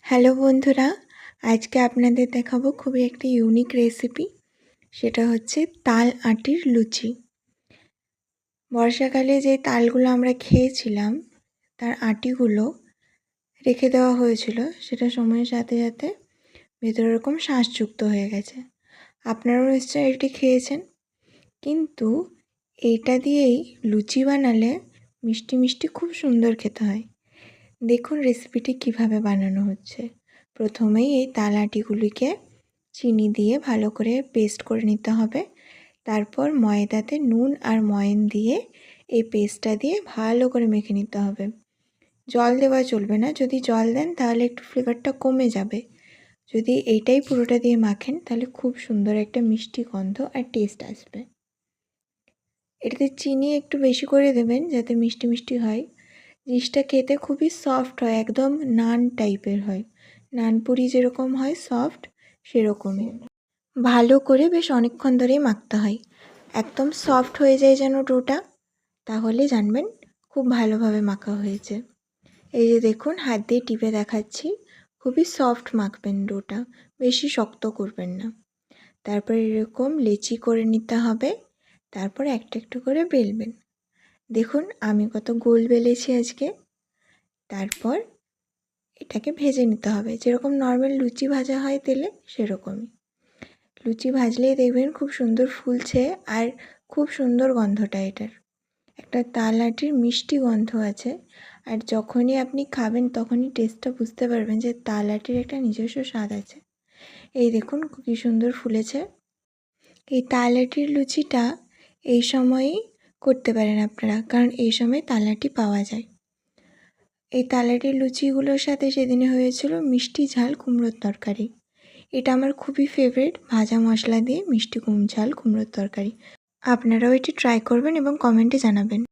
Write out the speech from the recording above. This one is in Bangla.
হ্যালো বন্ধুরা, আজকে আপনাদের দেখাবো খুবই একটি ইউনিক রেসিপি। সেটা হচ্ছে তাল আটির লুচি। বর্ষাকালে যে তালগুলো আমরা খেয়েছিলাম তার আটিগুলো রেখে দেওয়া হয়েছিল, সেটা সময়ের সাথে সাথে ভেতরে এরকম শাঁসযুক্ত হয়ে গেছে। আপনারাও নিশ্চয়ই এটি খেয়েছেন, কিন্তু এইটা দিয়েই লুচি বানালে মিষ্টি মিষ্টি খুব সুন্দর খেতে হয়। দেখুন রেসিপিটি কিভাবে বানানো হচ্ছে। প্রথমেই এই তাল আটিগুলিকে চিনি দিয়ে ভালো করে পেস্ট করে নিতে হবে। তারপর ময়দাতে নুন আর ময়ন দিয়ে এই পেস্টটা দিয়ে ভালো করে মেখে নিতে হবে। জল দেওয়া চলবে না, যদি জল দেন তাহলে একটু ফ্লেভারটা কমে যাবে। যদি এইটাই পুরোটা দিয়ে মাখেন তাহলে খুব সুন্দর একটা মিষ্টি গন্ধ আর টেস্ট আসবে। এটাতে চিনি একটু বেশি করে দেবেন যাতে মিষ্টি মিষ্টি হয়। জিনিসটা খেতে খুবই সফট হয়, একদম নান টাইপের হয়। নানপুরি যেরকম হয় সফট, সেরকমই। ভালো করে বেশ অনেকক্ষণ ধরেই মাখতে হয়, একদম সফট হয়ে যায় যেন ডোটা, তাহলে জানবেন খুব ভালোভাবে মাখা হয়েছে। এই যে দেখুন, হাত দিয়ে টিপে দেখাচ্ছি, খুবই সফট মাখবেন ডোটা, বেশি শক্ত করবেন না। তারপর এরকম লেচি করে নিতে হবে, তারপর একটা একটু করে বেলবেন। দেখুন আমি কত গোল বেলেছি আজকে। তারপর এটাকে ভেজে নিতে হবে, যেরকম নর্মাল লুচি ভাজা হয় তেলে সেরকমই। লুচি ভাজলেই দেখবেন খুব সুন্দর ফুলছে, আর খুব সুন্দর গন্ধটা এটার, একটা তাল আটির মিষ্টি গন্ধ আছে। আর যখনই আপনি খাবেন তখনই টেস্টটা বুঝতে পারবেন যে তাল আটির একটা নিজস্ব স্বাদ আছে। এই দেখুন কী সুন্দর ফুলেছে। এই তাল আটির লুচিটা এই সময়েই করতে পারেন আপনারা, কারণ এই সময় তাল আটি পাওয়া যায়। এই তাল আটির লুচিগুলোর সাথে সেদিনে হয়েছিল মিষ্টি ঝাল কুমড়োর তরকারি। এটা আমার খুবই ফেভারিট, ভাজা মশলা দিয়ে মিষ্টি ঝাল কুমড়োর তরকারি। আপনারাও এটি ট্রাই করবেন এবং কমেন্টে জানাবেন।